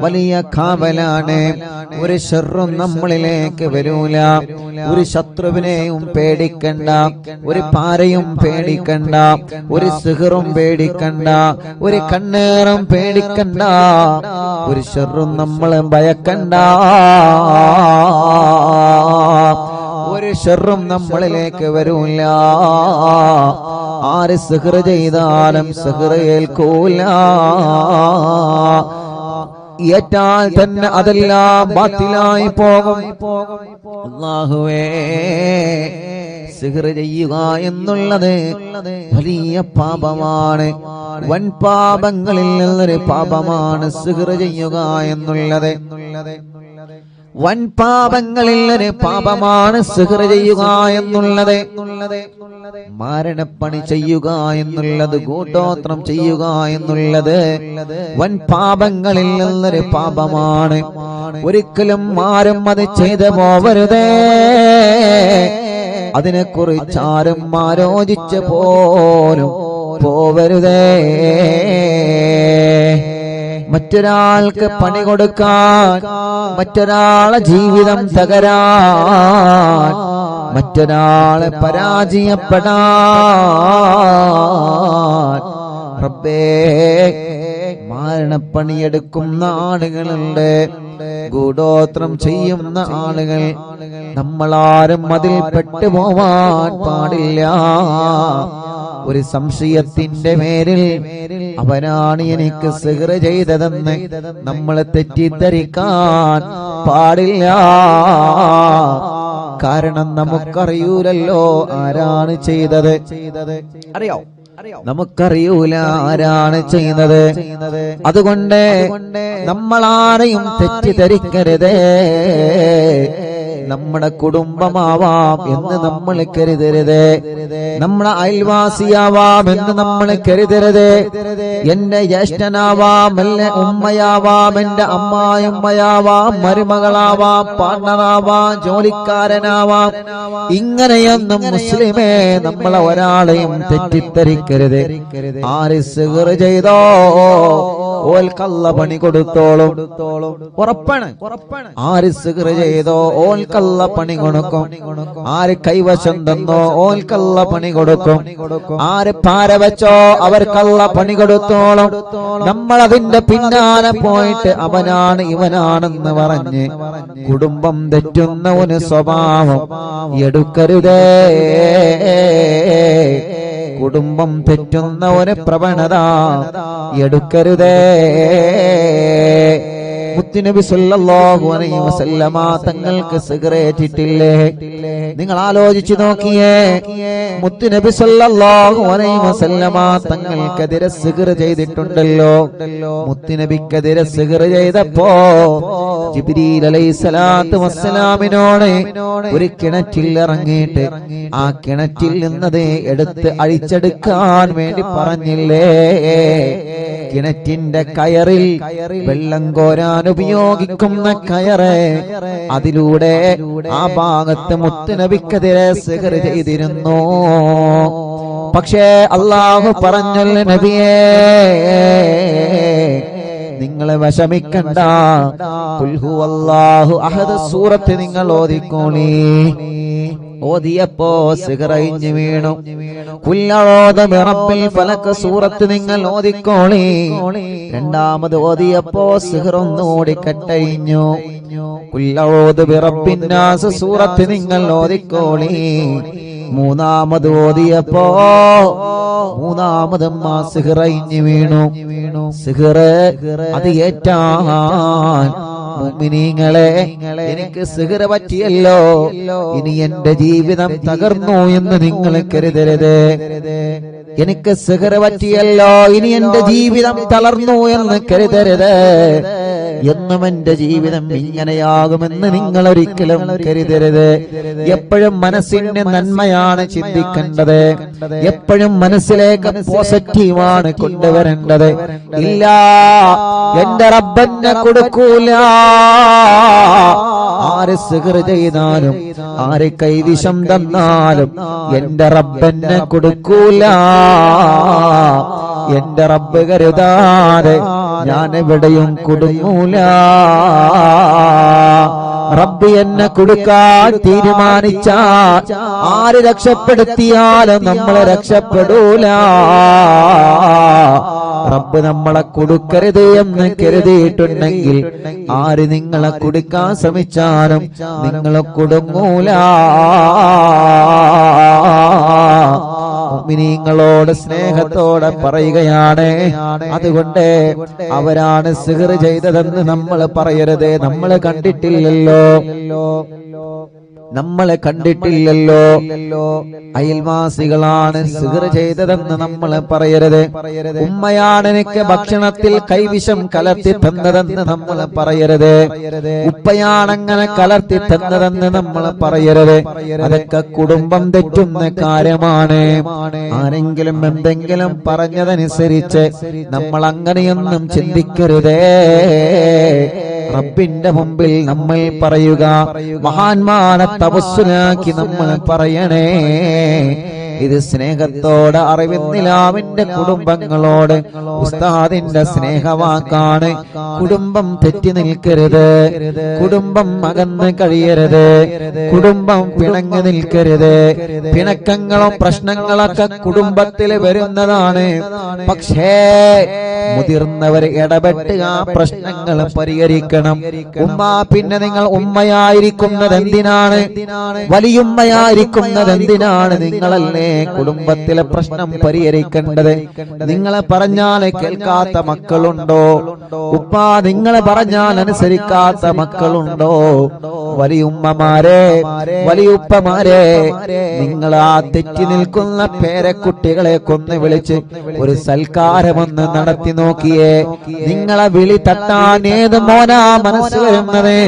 വലിയ കാവലാണ്. ഒരു ശർറും നമ്മളിലേക്ക് വരൂല. ഒരു ശത്രുവിനെയും പേടിക്കണ്ട, ഒരു പാരയും പേടിക്കണ്ട, ഒരു സിഹറും പേടിക്കണ്ട, ഒരു കണ്ണേറും പേടിക്കണ്ട, ഒരു ശർറും നമ്മൾ ഭയക്കണ്ട. ഒരു ശർറും നമ്മളിലേക്ക് വരൂല. ആര് സിഹർ ചെയ്താലും സിഹർ ഏൽക്കൂല. ഏറ്റാൽ തന്നെ അതെല്ലാം ബാത്തിലായി പോകും. അല്ലാഹുവേ, സിഹർ ചെയ്യുക എന്നുള്ളത് വലിയ പാപമാണ്. വൻ പാപങ്ങളിൽ നിന്നൊരു പാപമാണ് സിഹർ ചെയ്യുക എന്നുള്ളത്. വൻ പാപങ്ങളിൽ ഒരു പാപമാണ് സിഹർ ചെയ്യുക എന്നുള്ളത്. മാരണപ്പണി ചെയ്യുക എന്നുള്ളത്, കൂട്ടോത്രം ചെയ്യുക എന്നുള്ളത് വൻ പാപങ്ങളിൽ നിന്നൊരു പാപമാണ്. ഒരിക്കലും ആരും അത് ചെയ്തു പോവരുതേ. അതിനെക്കുറിച്ചാരും ആലോചിച്ച് പോലും പോവരുതേ. മറ്റൊരാൾക്ക് പണി കൊടുക്കാൻ, മറ്റൊരാളെ ജീവിതം തകരാൻ, മറ്റൊരാളെ പരാജയപ്പെടാൻ റബ്ബേ മാരണപ്പണിയെടുക്കുന്ന ആളുകളുണ്ട്, ഗൂഢോത്രം ചെയ്യുന്ന ആളുകൾ. നമ്മളാരും അതിൽ പെട്ടുപോവാൻ പാടില്ല. ഒരു സംശയത്തിന്റെ പേരിൽ അവനാണ് എനിക്ക് സിഹർ ചെയ്തതെന്ന് നമ്മളെ തെറ്റിദ്ധരിക്കാൻ പാടില്ല. കാരണം നമുക്കറിയൂലല്ലോ ആരാണ് ചെയ്തത്. അറിയോ? നമുക്കറിയൂല ആരാണ് ചെയ്യുന്നത്. അതുകൊണ്ട് നമ്മളാരെയും തെറ്റിദ്ധരിക്കരുതേ. നമ്മുടെ കുടുംബമാവാം എന്ന് നമ്മൾ കരുതരുത്. നമ്മുടെ അയൽവാസിയാവാം എന്ന് നമ്മൾ കരുതരുത്. എന്റെ ജ്യേഷ്ഠനാവാം, എന്റെ ഉമ്മയാവാം, എന്റെ അമ്മായിമ്മയാവാം, മരുമകളാവാം, പാർട്ണറാവാം, ജോലിക്കാരനാവാം. ഇങ്ങനെയൊന്നും മുസ്ലിമേ നമ്മളെ ഒരാളെയും തെറ്റിദ്ധരിക്കരുത്. ആര് സിഹർ ചെയ്തോ ഓൽക്കല്ല പണി കൊടുത്തോളും. ഉറപ്പാണ്. ആര് സിഹർ ചെയ്തോ ഓൽക്കല്ല പണി കൊടുക്കും. ആര് കൈവശം തന്നോ ഓൽക്കല്ല പണി കൊടുക്കും. ആര് പാര വെച്ചോ അവർക്കല്ല പണി കൊടുത്തോളും. നമ്മൾ അതിന്റെ പിന്നാലെ പോയിട്ട് അവനാണ് ഇവനാണെന്ന് പറഞ്ഞ് കുടുംബം തെറ്റുന്ന ഒരു സ്വഭാവം എടുക്കരുതേ. കുടുംബം തെറ്റുന്ന ഒരു പ്രവണത എടുക്കരുതേ. മുത്തുനബി സല്ലല്ലാഹു അലൈഹി വസല്ലമ തങ്ങൾക്ക് സിഗരറ്റിട്ടില്ലേ? നിങ്ങൾ ആലോചിച്ചു നോക്കിയേ. മുത്തുനബി സല്ലല്ലാഹു അലൈഹി വസല്ലമ തങ്ങൾക്കെതിരെ സിഗർ ചെയ്തിട്ടുണ്ടല്ലോ. മുത്തുനബിക്കെതിരെ സിഗർ ചെയ്തപ്പോ ജിബ്രീൽ അലൈഹിസ്സലാത്തു വസ്സലാമിനോട് ഒരു കിണറ്റിൽ ഇറങ്ങിയിട്ട് ആ കിണറ്റിൽ നിന്നത് എടുത്ത് അഴിച്ചെടുക്കാൻ വേണ്ടി പറഞ്ഞില്ലേ? കിണറ്റിന്റെ കയറിൽ വെള്ളം കോരാൻ ഉപയോഗിക്കുന്ന കയറ്, അതിലൂടെ ആ ഭാഗത്ത് മുത്തുനബിക്കെതിരെ സിഹർ ചെയ്തിരുന്നു. പക്ഷേ അല്ലാഹു പറഞ്ഞല്ലോ നബിയേ, നിങ്ങളെ വിഷമിക്കണ്ട. ഖുൽ ഹുവല്ലാഹു അഹദ് സൂറത്ത് നിങ്ങൾ ഓതിക്കോളി. ഓതിയപ്പോ സിഹർ അഴിഞ്ഞു വീണു. ഖുൽ അഊദു ബിറബ്ബിൽ ഫലക് സൂറത്ത് നിങ്ങൾ ഓതിക്കോളി. രണ്ടാമത് ഓതിയപ്പോ സിഹർ ഒന്നുകൂടി കട്ടഴിഞ്ഞു. ഖുൽ അഊദു ബിറബ്ബിൻ നാസ് സൂറത്ത് നിങ്ങൾ ഓതിക്കോളി. മൂന്നാമത് ഓതിയപ്പോ മൂന്നാമതും ആ സിഹർ അഴിഞ്ഞു വീണു. സിഹർ അത് ഏറ്റാൻ മുഅ്മിനീങ്ങളെ, എനിക്ക് സിഹർ പറ്റിയല്ലോ, ഇനി എന്റെ ജീവിതം തകർന്നു എന്ന് നിങ്ങൾ കരുതരുത്. എനിക്ക് സിഹർ പറ്റിയല്ലോ, ഇനി എന്റെ ജീവിതം തളർന്നു എന്ന് കരുതരുത്. എന്നും എന്റെ ജീവിതം ഇങ്ങനെയാകുമെന്ന് നിങ്ങൾ ഒരിക്കലും കരുതരുത്. എപ്പോഴും മനസ്സിന്റെ നന്മയാണ് ചിന്തിക്കേണ്ടത്. എപ്പോഴും മനസ്സിലേക്ക് പോസിറ്റീവാണ് കൊണ്ടുവരേണ്ടത്. ഇല്ല, എന്റെ റബ്ബെന്നെ കൊടുക്കൂല. ആര് സിഹർ ചെയ്താലും ആര് കൈവിഷം തന്നാലും എന്റെ റബ്ബെന്നെ കൊടുക്കൂല. എന്റെ റബ്ബ് കരുതാതെ ഞാൻ എവിടെയും കുടുങ്ങൂല. റബ്ബി എന്നെ കൊടുക്കാൻ തീരുമാനിച്ചാൽ ആര് രക്ഷപ്പെടുത്തിയാലും നമ്മളെ രക്ഷപ്പെടൂല. റബ്ബ് നമ്മളെ കൊടുക്കരുത് എന്ന് കരുതിയിട്ടുണ്ടെങ്കിൽ ആര് നിങ്ങളെ കൊടുക്കാൻ ശ്രമിച്ചാലും നിങ്ങളെ കുടുങ്ങൂല. മുഅ്മിനീങ്ങളോട് സ്നേഹത്തോടെ പറയുകയാണ്. അതുകൊണ്ട് അവരാണ് സിഹ്ർ ചെയ്തതെന്ന് നമ്മൾ പറയരുത്. നമ്മൾ കണ്ടിട്ടില്ലല്ലോ, നമ്മളെ കണ്ടിട്ടില്ലല്ലോ. അയൽവാസികളാണ് സിഹ്ർ ചെയ്തതെന്ന് നമ്മൾ പറയരുത്. ഉമ്മയാണ് എനിക്ക് ഭക്ഷണത്തിൽ കൈവിഷം കലർത്തി തന്നതെന്ന് നമ്മൾ പറയരുത്. ഉപ്പയാണ് അങ്ങനെ കലർത്തി തന്നതെന്ന് നമ്മൾ പറയരുത്. അതൊക്കെ കുടുംബം തെറ്റുന്ന കാര്യമാണ്. ആരെങ്കിലും എന്തെങ്കിലും പറഞ്ഞതനുസരിച്ച് നമ്മൾ അങ്ങനെയൊന്നും ചിന്തിക്കരുതേ. റബ്ബിന്റെ മുമ്പിൽ നമ്മൾ പറയുക, മഹാന്മാരെ തവസ്സുലാക്കി നമ്മൾ പറയണേ. ഇത് സ്നേഹത്തോടെ അറിവിന്നിലാവിന്റെ കുടുംബങ്ങളോട് ഉസ്താദിന്റെ സ്നേഹവാക്കാണ്. കുടുംബം തെറ്റി നിൽക്കരുത്, കുടുംബം അകന്ന് കഴിയരുത്, കുടുംബം പിണങ്ങി നിൽക്കരുത്. പിണക്കങ്ങളും പ്രശ്നങ്ങളൊക്കെ കുടുംബത്തിൽ വരുന്നതാണ്. പക്ഷേ മുതിർന്നവർ ഇടപെട്ട് ആ പ്രശ്നങ്ങൾ പരിഹരിക്കണം. ഉമ്മ, പിന്നെ നിങ്ങൾ ഉമ്മയായിരിക്കുന്നത് എന്തിനാണ്? വലിയുമ്മയായിരിക്കുന്നത് എന്തിനാണ്? നിങ്ങളല്ലേ കുടുംബത്തിലെ പ്രശ്നം പരിഹരിക്കേണ്ടത്. നിങ്ങളെ പറഞ്ഞാൽ കേൾക്കാത്ത മക്കളുണ്ടോ? ഉപ്പ നിങ്ങളെ പറഞ്ഞാൽ അനുസരിക്കാത്ത മക്കളുണ്ടോ? വലിയുമ്മമാരെ, വലിയുപ്പമാരെ, നിങ്ങൾ ആ തെറ്റി നിൽക്കുന്ന പേരക്കുട്ടികളെ കൊന്ന് വിളിച്ച് ഒരു സൽക്കാരമൊന്ന് നടത്തി നോക്കിയേ. നിങ്ങളെ വിളി തട്ടാൻ ഏത് മോനാ മനസ്സ് വരുന്നത്?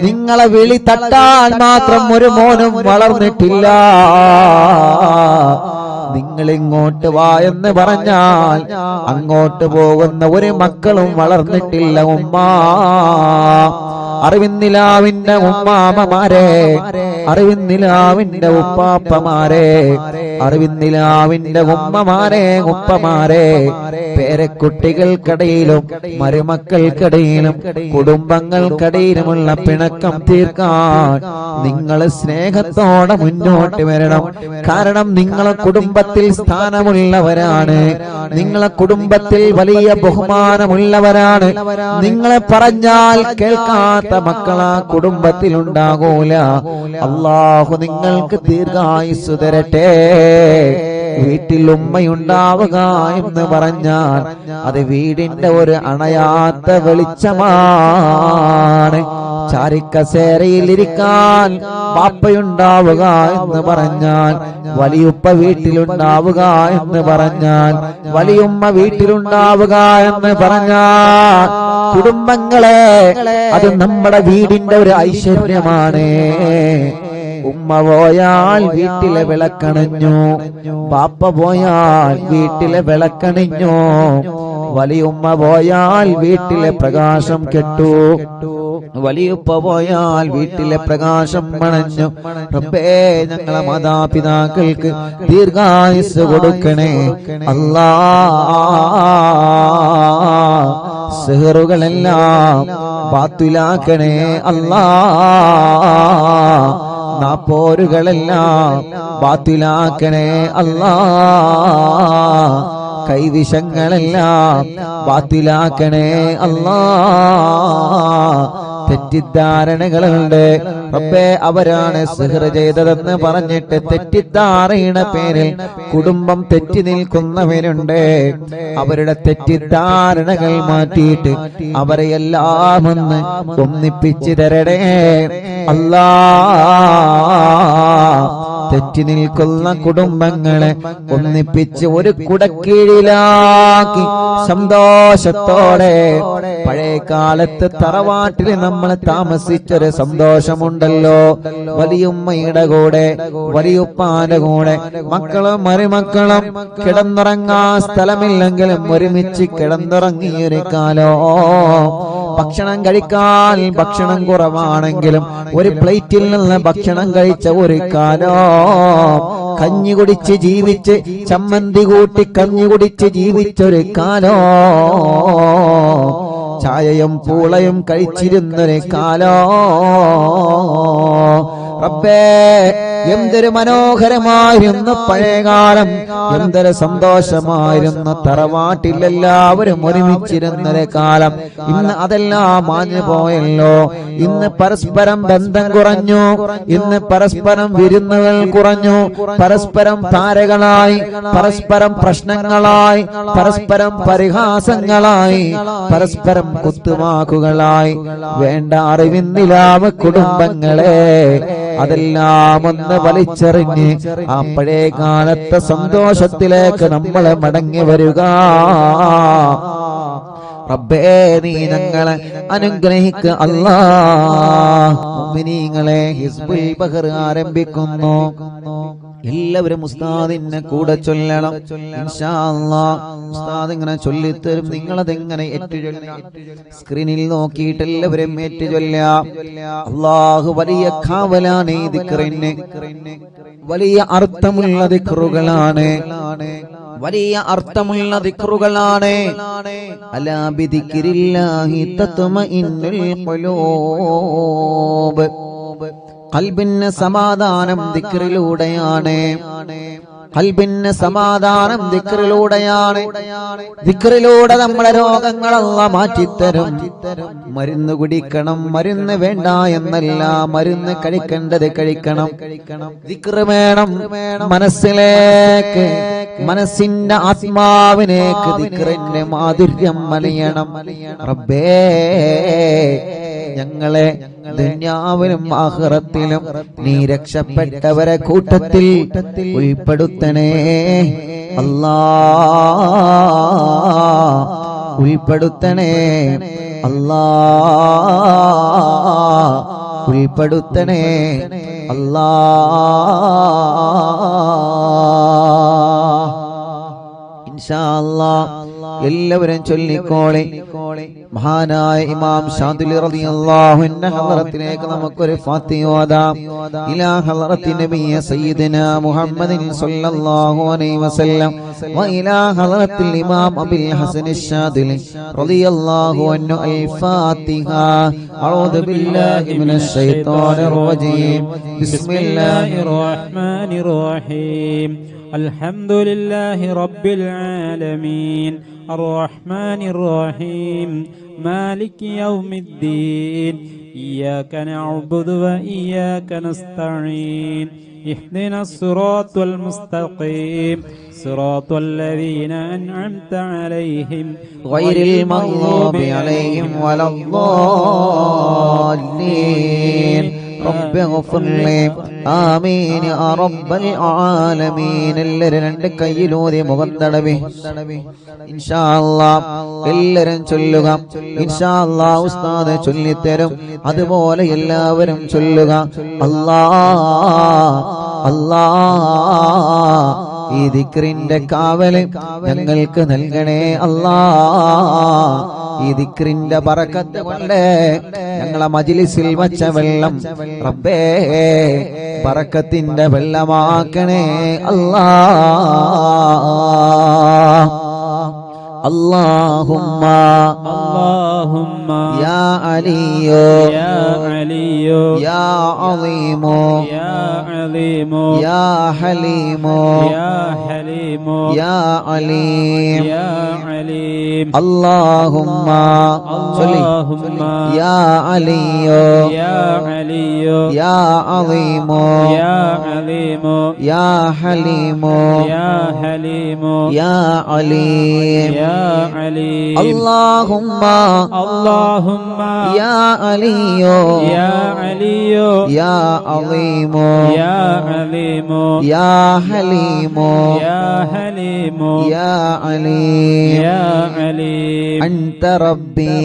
നിങ്ങളെ വിളി തട്ടാൻ മാത്രം ഒരു മോനും വളർന്നിട്ടില്ല. നിങ്ങൾ ഇങ്ങോട്ട് വാ എന്ന് പറഞ്ഞാൽ അങ്ങോട്ട് പോകുന്ന ഒരു മക്കളും വളർന്നിട്ടില്ല. ഉമ്മ, അറിവിന്നിലാവിന്റെ ഉമ്മാമമാരെ, അറിവിന്നിലാവിന്റെ ഉപ്പാപ്പമാരെ, അറിവിന്നിലാവിന്റെ ഉമ്മമാരെ, ഉപ്പമാരെ, പേരക്കുട്ടികൾക്കിടയിലും മരുമക്കൾക്കിടയിലും കുടുംബങ്ങൾക്കിടയിലുമുള്ള പിണക്കം തീർക്കാൻ നിങ്ങൾ സ്നേഹത്തോടെ മുന്നോട്ട് വരണം. കാരണം നിങ്ങളെ കുടുംബത്തിൽ സ്ഥാനമുള്ളവരാണ്, നിങ്ങളെ കുടുംബത്തിൽ വലിയ ബഹുമാനമുള്ളവരാണ്. നിങ്ങളെ പറഞ്ഞാൽ കേൾക്കാത്ത മക്കളാ കുടുംബത്തിൽ ഉണ്ടാകൂല. അല്ലാഹു നിങ്ങൾക്ക് ദീർഘായുസ്സ് തരട്ടെ. വീട്ടിൽ ഉമ്മയുണ്ടാവുക എന്ന് പറഞ്ഞാൽ അത് വീടിന്റെ ഒരു അണയാത്ത വെളിച്ചമാണ്. ചാരിക്കസേരയിലിരിക്കാൻ പാപ്പയുണ്ടാവുക എന്ന് പറഞ്ഞാൽ, വലിയുപ്പ വീട്ടിലുണ്ടാവുക എന്ന് പറഞ്ഞാൽ, വലിയുമ്മ വീട്ടിലുണ്ടാവുക എന്ന് പറഞ്ഞാൽ, കുടുംബങ്ങളെ അത് നമ്മുടെ വീടിന്റെ ഒരു ഐശ്വര്യമാണ്. ഉമ്മ പോയാൽ വീട്ടിലെ വിളക്കണിഞ്ഞു, പാപ്പ പോയാൽ വീട്ടിലെ വിളക്കണിഞ്ഞു, വലിയുമ്മ പോയാൽ വീട്ടിലെ പ്രകാശം കെട്ടു, വലിയുപ്പ പോയാൽ വീട്ടിലെ പ്രകാശം മണഞ്ഞു. റബ്ബേ, ഞങ്ങളെ മാതാപിതാക്കൾക്ക് ദീർഘായുസ്സ് കൊടുക്കണേ അല്ലാ. സിഹറുകളെല്ലാം ബാത്തിലാക്കണേ അല്ലാ. നാപ്പോരുകളെല്ലാം ബാത്തിലാക്കണേ അല്ലാ. കൈവിഷങ്ങളെല്ലാം ബാത്തിലാക്കണേ അല്ലാ. തെറ്റിദ്ധാരണകളുണ്ട്. റബ്ബേ, അവരാണ് സിഹ്ർ ചെയ്തതെന്ന് പറഞ്ഞിട്ട് തെറ്റിദ്ധാരണയുടെ പേരിൽ കുടുംബം തെറ്റി നിൽക്കുന്നവരുണ്ട്. അവരുടെ തെറ്റിദ്ധാരണകൾ മാറ്റിയിട്ട് അവരെ എല്ലാം ഒന്ന് ഒന്നിപ്പിച്ചു തരണേ അല്ലാ. തെറ്റി നിൽക്കുന്ന കുടുംബങ്ങളെ ഒന്നിപ്പിച്ച് ഒരു കുടക്കീഴിലാക്കി സന്തോഷത്തോടെ, പഴയ കാലത്ത് തറവാട്ടിൽ നമ്മൾ താമസിച്ചൊരു സന്തോഷമുണ്ടല്ലോ. വലിയുമ്മയുടെ കൂടെ, വലിയുപ്പാന്റെ കൂടെ, മക്കളും മരുമക്കളും കിടന്നുറങ്ങാൻ സ്ഥലമില്ലെങ്കിലും ഒരുമിച്ച് കിടന്നുറങ്ങിയൊരു കാലോ. ഭക്ഷണം കഴിക്കാൻ ഭക്ഷണം കുറവാണെങ്കിലും ഒരു പ്ലേറ്റിൽ നിന്ന് ഭക്ഷണം കഴിച്ച ഒരു കാലോ. കഞ്ഞി കുടിച്ച് ജീവിച്ച്, ചമ്മന്തി കൂട്ടി കഞ്ഞി കുടിച്ച് ജീവിച്ചൊരു കാലോ. ചായയും പൂളയും കഴിച്ചിരുന്നൊരു കാലോ റബ്ബേ എന്തൊരു മനോഹരമായിരുന്നു പഴയകാലം, എന്തൊരു സന്തോഷമായിരുന്നു തറവാട്ടിൽ എല്ലാവരും ഒരുമിച്ചിരുന്നൊരു കാലം. ഇന്ന് അതെല്ലാം മാഞ്ഞു പോയല്ലോ. ഇന്ന് പരസ്പരം ബന്ധം കുറഞ്ഞു, ഇന്ന് പരസ്പരം വിരുന്നുകൾ കുറഞ്ഞു, പരസ്പരം താരകളായി, പരസ്പരം പ്രശ്നങ്ങളായി, പരസ്പരം പരിഹാസങ്ങളായി, പരസ്പരം കുത്തുവാക്കുകളായി. വേണ്ട അറിവിന്നിലാവ് കുടുംബങ്ങളെ അതെല്ലാം ഒന്ന് വലിച്ചെറിഞ്ഞ് ആ പഴയ കാലത്തെ സന്തോഷത്തിലേക്ക് നമ്മൾ മടങ്ങി വരിക. റബ്ബേ നീ ഞങ്ങളെ അനുഗ്രഹിക്കുക അല്ലാഹ്. മുഅ്മിനീങ്ങളെ ഹിസ്ബുൽ ബഹർ ആരംഭിക്കുന്നു. എല്ലാവരും ഉസ്താദിനെ കൂടെ ചൊല്ലണം ഇൻഷാ അല്ലാഹ്. ഉസ്താദ് ഇങ്ങനെ ചൊല്ലിത്തരും, നിങ്ങളതെങ്ങനെ ഏറ്റുചൊല്ലാം. സ്ക്രീനിൽ നോക്കിയിട്ട് എല്ലാവരും ഏറ്റുചൊല്ലാം. അല്ലാഹു വലിയ കാവലാണ് ഈ ദിക്റിന്, വലിയ അർത്ഥമുള്ള ദിക്റുകളാണ്, വലിയ അർത്ഥമുള്ള ദിക്റുകളാണ്. അലാ ബിദിക്രില്ലാഹി തത്മഇന്നുൽ ഖുലൂബ്. ഖൽബിന് സമാധാനം ദിക്റിലൂടെയാണ്, ഖൽബിന് സമാധാനം ദിക്റിലൂടെയാണ്. ദിക്റിലൂടെ നമ്മുടെ രോഗങ്ങൾ അല്ലാഹ് മാറ്റിത്തരും. മരുന്ന് കുടിക്കണം, മരുന്ന് വേണ്ട എന്നല്ല, മരുന്ന് കഴിക്കേണ്ടത് കഴിക്കണം. ദിക്റ് വേണം മനസ്സിലേക്ക്, മനസ്സിന്റെ ആത്മാവിനേക്ക് ദിക്റിന്റെ മാധുര്യം മലയണം. റബ്ബേ ഞങ്ങളെ ദുനിയാവിലും ആഖിറത്തിലും നീ രക്ഷപ്പെട്ടവരെ കൂട്ടത്തിൽ ഉൾപ്പെടുത്തണേ അല്ലാഹ്, ഉൾപ്പെടുത്തണേ അല്ലാഹ്, ഉൾപ്പെടുത്തണേ അല്ലാഹ്. ഇൻഷാ അല്ലാഹ് എല്ലാവരും ചൊല്ലിക്കോളെ. മഹാനായ ഇമാം ഷാദിലി റളിയല്ലാഹു അൻഹു ഹളറത്തിലേക്ക് നമുക്കൊരു ഫാത്തിഹ ഓതാം. ഇലാ ഹളറത്തി നബിയ സയ്യിദനാ മുഹമ്മദിൻ സ്വല്ലല്ലാഹു അലൈഹി വസല്ലം വ ഇലാ ഹളറത്തിൽ ഇമാം അബുൽ ഹസൻ അശ്ശാദിലി റളിയല്ലാഹു അൻഹു അൽ ഫാത്തിഹ. അഊദു ബില്ലാഹി മിനശ് ശൈത്വാനിർ റജീം. ബിസ്മില്ലാഹിർ റഹ്മാനിർ റഹീം. الحمد لله رب العالمين الرحمن الرحيم مالك يوم الدين إياك نعبد وإياك نستعين اهدنا الصراط المستقيم صراط الذين أنعمت عليهم غير المغضوب عليهم ولا الضالين رب اغفر لي آمين يا رب العالمين. എല്ലാവരും രണ്ട് കൈയിലൂതി മുഖം തടവി ഇൻഷാ അല്ലാഹ് എല്ലാവരും ചൊല്ലുക. ഇൻഷാ അല്ലാഹ് ഉസ്താദ് ചൊല്ലിത്തരും, അതുപോലെ എല്ലാവരും ചൊല്ലുക. അല്ലാഹ് അല്ലാഹ് ഈ ദിക്റിന്റെ കാവല് ഞങ്ങൾക്ക് നൽകണേ അല്ലാഹ്. ഈ ദിക്റിന്റെ ബറക്കത്ത് കൊണ്ട് ഞങ്ങളെ മജ്ലിസിൽ വച്ച വെള്ളം റബ്ബേ ബറക്കത്തിന്റെ വെള്ളമാക്കണേ അല്ലാഹ്. اللهم اللهم يا علي يا علي يا عظيم يا عظيم يا حليم يا حليم يا عليم يا عليم. اللهم اللهم يا علي يا علي يا عظيم يا عظيم يا حليم يا حليم يا عليم يا عليم. اللهم اللهم يا علي يا علي يا عظيم يا عظيم يا حليم يا حليم يا عليم يا عليم. أنت ربي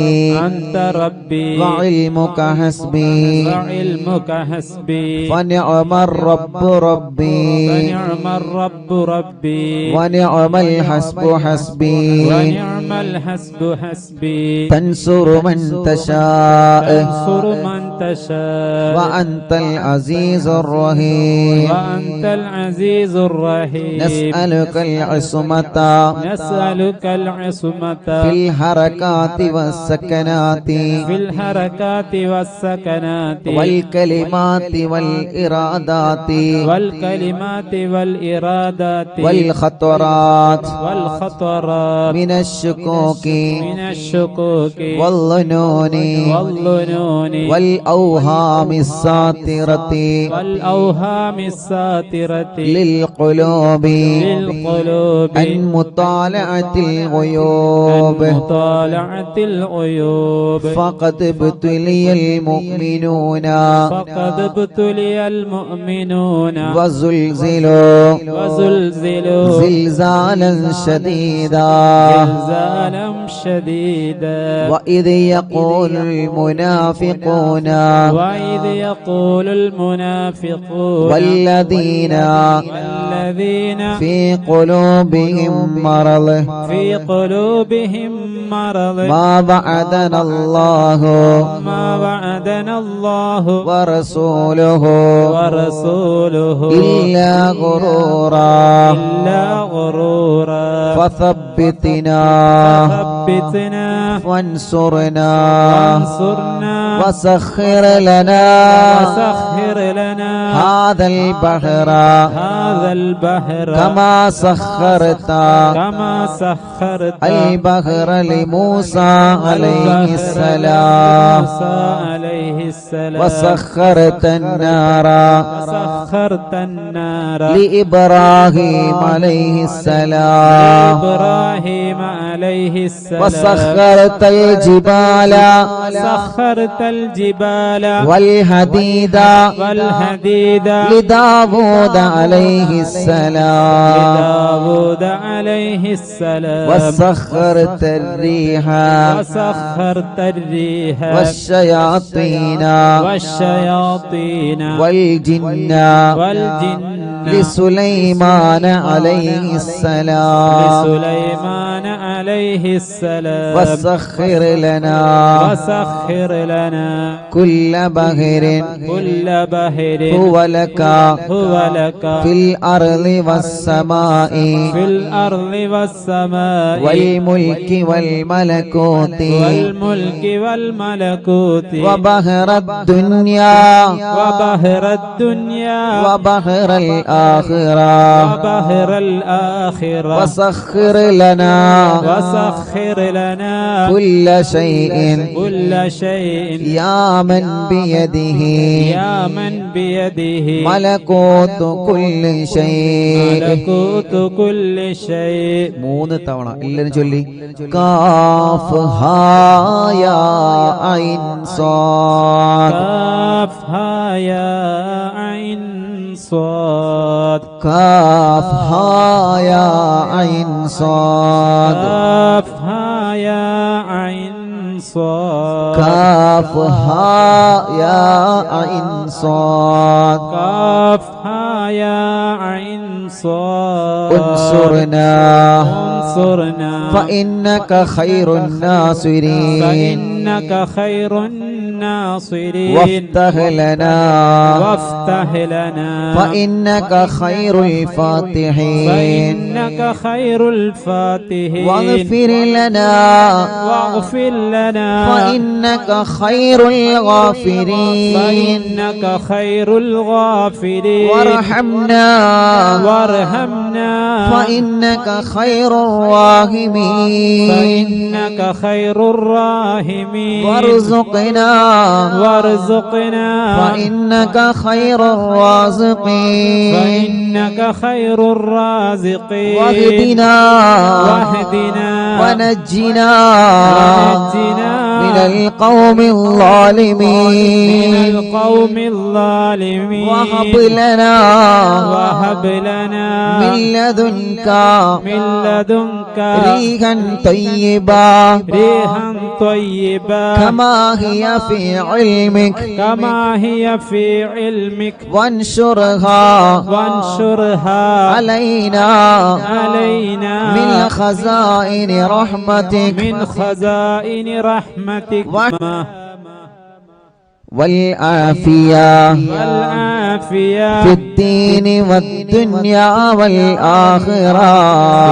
أنت ربي وعلمك حسبي وعلمك حسبي فنعم الرب ربي فنعم الرب ربي ونعم الحسب حسبي ونعم نعم الحسب حسبي تنصر من تشاء تنصر من تشاء وأنت العزيز الرحيم وأنت العزيز الرحيم نسألك العصمة نسألك العصمة في الحركات والسكنات في الحركات والسكنات والكلمات والإرادات والكلمات والإرادات والخطرات والخطرات من الشكوك من الشكوك والظنون والظنون والأوهام الساطرة والأوهام الساترة للقلوب للقلوب عن مطالعة الغيوب مطالعة الغيوب فقد ابتلي المؤمنون فقد ابتلي المؤمنون وزلزلوا وزلزلوا زلزالا شديدا زلزالا شديدا وإذ يقول المنافقون وإذ يقول المنافقون والذين في قلوبهم مرض في قلوبهم مرض ما وعدنا الله ورسوله إلا غرورا فثبتنا وانصرنا وسخر لنا هذا البحر كما سخرت البحر لموسى عليه السلام وسخرت النار لإبراهيم عليه السلام وسخرت الجبال والحديد لداود عليه السلام وسخرت الريح والشياطين والجن لسليمان عليه السلام وسخر لنا كل بحر هو لك في الأرض والسماء والملك والملكوت وبحر الدنيا وبحر الآخرة وسخر لنا كل شيء يا من بيده ملكوت كل شيء മൂന്ന് തവണ എല്ലാരും ചൊല്ലി കാഫ് ഹാ യാ ഐൻ സാദ് കാഫ് ഹാ യാ ഐൻ صاد كاف ها يا عين صاد كاف ها يا عين صاد كاف ها يا عين صاد كاف ها يا عين صاد انصرنا فإنك خير الناصرين وافتح لنا فإنك خير الفاتحين واغفر لنا فإنك خير الغافرين وارحمنا فإنك خير الراحمين وارزقنا فإنك خير الرازقين واهدنا ونجنا من القوم الظالمين وهب لنا من لدنك لك ريحا طيبا ريحا طيبا كما هي في علمك كما هي في علمك وانشرها علينا من خزائن رحمتك من خزائن رحمتك والعافية في الدين والدنيا والآخرة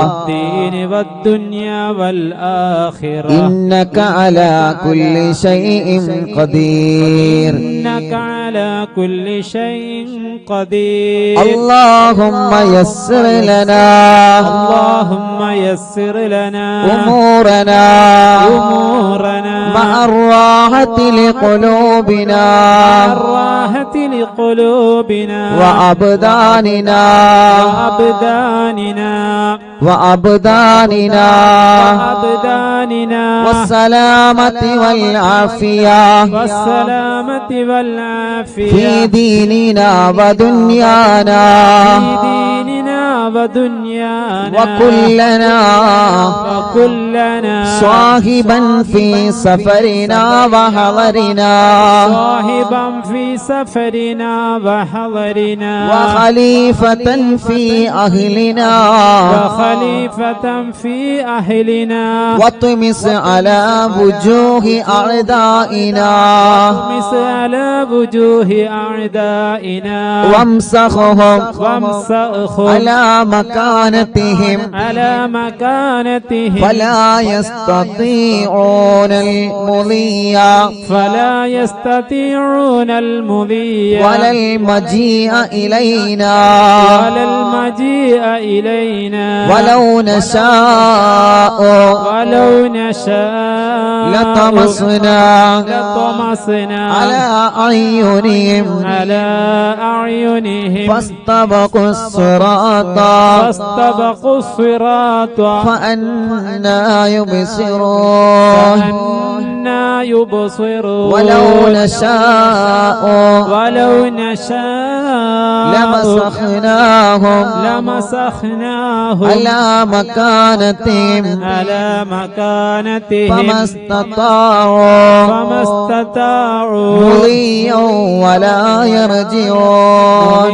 الدين والدنيا والآخرة إنك على كل شيء قدير إنك على كل شيء قدير اللهم يسر لنا اللهم يسر لنا أمورنا مع الراحة لقلوبنا الراحة لقلوبنا وأبداننا والسلامة والعافية في ديننا ودنيانا وكلنا صاحبا في سفرنا وحضرنا وخليفة في أهلنا واطمس على وجوه أعدائنا وامسخهم على مكانتهم فلا يستطيعون المضي ولا المجيء إلينا ولو نشاء لطمسنا على أعينهم فاستبقوا الصراط فأنا يبصرون ولو نشاء لمسخناهم على مكانتهم فما استطاعوا مضيا ولا يرجعون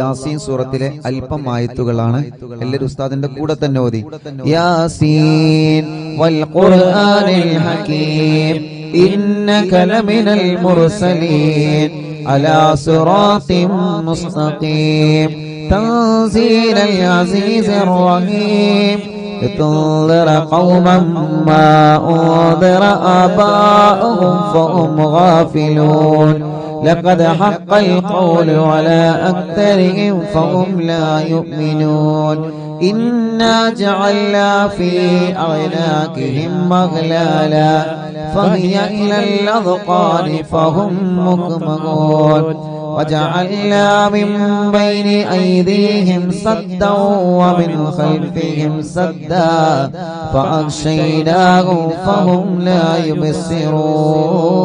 യാസീൻ സൂറത്തിലെ അല്പം ആയത്തുകളാണ്. എല്ലാവരും ഉസ്താദിന്റെ കൂടെ തന്നെ ഓതി. യാസീൻ വൽ ഖുർആനിൽ ഹകീം ഇന്നക ലമിനൽ മുർസലീൻ അലാ സിറാത്തിൻ മുസ്തഖീം തൻസീലൽ അസീസിർ റഹീം لتنذر قوما ما أنذر آباؤهم فهم غافلون لقد حق القول على أكثرهم فهم لا يؤمنون إنا جعلنا في أعناقهم أغلالا فهي إلى الأذقان فهم مقمحون وجعلنا من بين أيديهم سدا ومن خلفهم سدا فأغشيناهم فهم لا يبصرون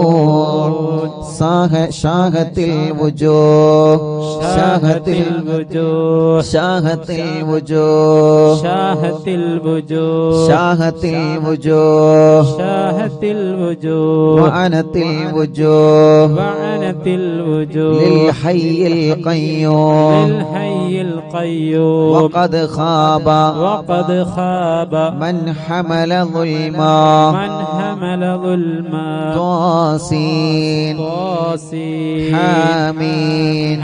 شاهت الوجوه وعنت الوجوه للحي القيوم وقد خاب من حمل ظلما طاسين حامين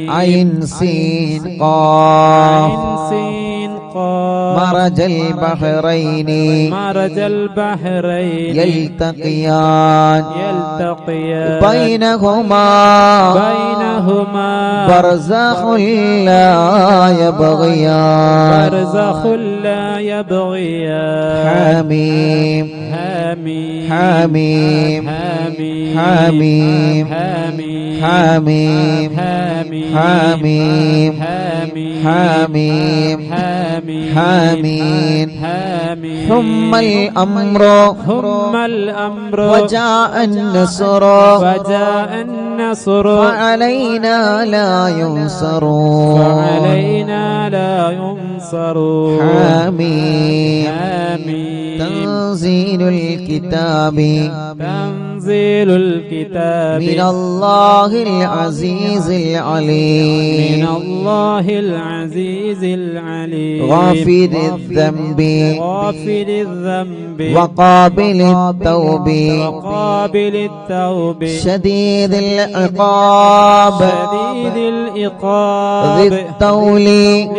عين سين قاف مرج البحرين يلتقيان بينهما برزخ لا يبغيان حميم حميم حميم حميم حميم حميم حميم ثم الأمر وجاء النصر النصر فعلينا لا ينصر فعلينا لا ينصر حميم آمين تنزيل الكتاب تنزيل الكتاب من الله العزيز العليم من الله العزيز العليم غافر الذنب غافر الذنب وقابل التوب وقابل التوب شديد العقاب شديد العقاب ذي الطول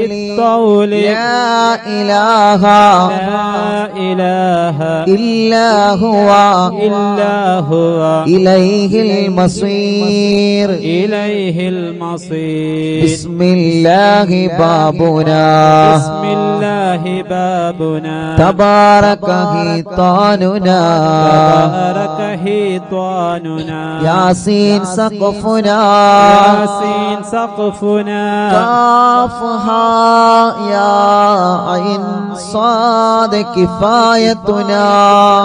للطول لا إله لا إله إلا هو إلا هو إليه المصير إليه المصير بسم الله بابنا بسم الله بابنا تبارك حيطاننا تبارك حيطاننا ياسين سقفنا ياسين سقفنا كافها يا عين صاد كفايتنا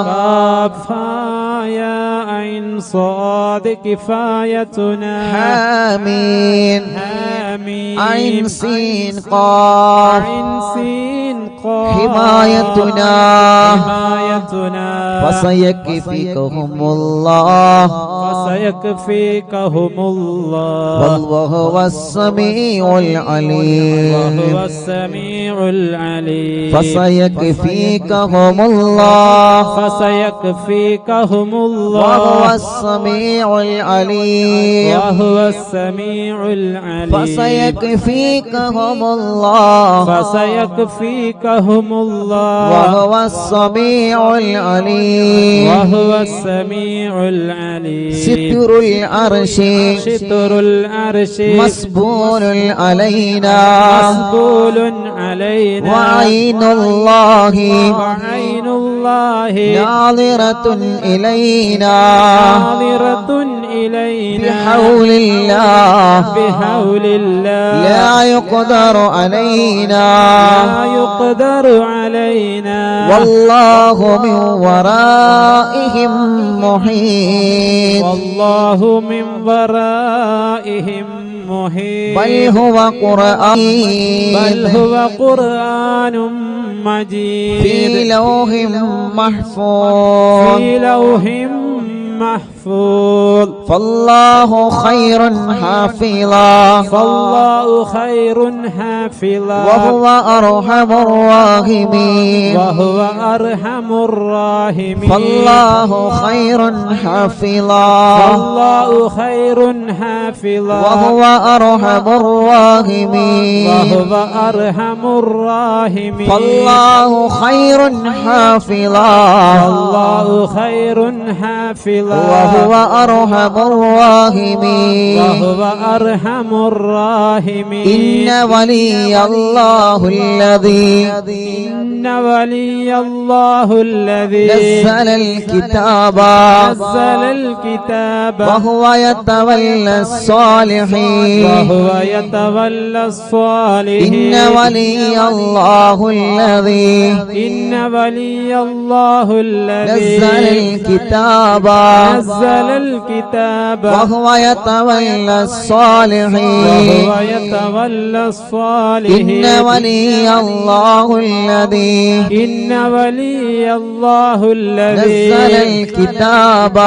كافها يا عين صاد كفايتنا حامين آمين عين سين قاف عين سين قاف حمايتنا حمايتنا فسيكفيكهم الله فسيكفيكهم الله والله هو السميع العليم وهو السميع العليم فسيكفيكهم الله فسيكفيكهم الله وهو السميع العليم وهو السميع العليم فسيكفيكهم الله فسيكفيكهم الله وهو السميع العليم وهو السميع العليم ستر العرش ستر العرش مسبول علينا مسبول علينا وعين الله وعين الله ناظرة إلينا ناظرة إلينا بحول الله بحول الله لا يقدر علينا لا يقدر علينا والله من ورائهم محيط والله من ورائهم محيط بل هو قرآن بل هو قرآن مجيد في لوح محفوظ في لوح محفوظ فالله خير حافظا فالله خير حافظا وهو أرحم الراحمين وهو أرحم الراحمين فالله خير حافظا فالله خير حافظا وهو أرحم الراحمين وهو أرحم الراحمين فالله خير حافظا فالله خير حافظا وهو أرحم الراحمين وهو أرحم الراحمين إن ولي الله الذي إن ولي الله الذي نزل الكتاب نزل الكتاب وهو يتولى الصالحين وهو يتولى الصالحين إن ولي الله الذي إن ولي الله الذي نزل الكتاب نزل الكتاب وهو يتولى الصالحين وهو يتولى الصالحين إن ولي الله الذي إن ولي الله الذي نزل الكتاب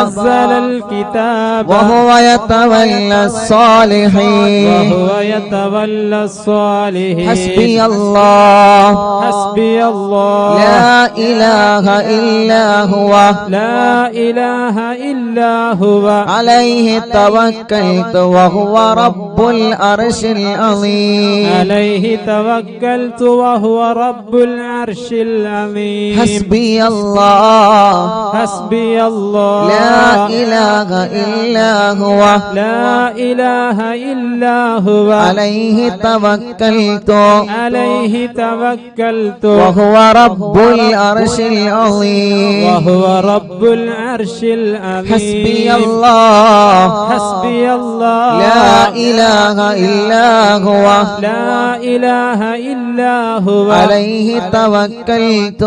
نزل الكتاب وهو يتولى الصالحين وهو يتولى الصالحين حسبي الله حسبي الله لا إله إلا هو لا إله إلا هو عليه توكلت وهو رب العرش العظيم عليه توكلت وهو رب العرش العظيم حسبي الله حسبي الله لا إله إلا هو لا إله إلا هو عليه توكلت عليه توكلت وهو رب العرش العظيم وهو رب العرش العظيم العظيم حسبي الله حسبي الله لا إله إلا هو لا إله إلا هو عليه توكلت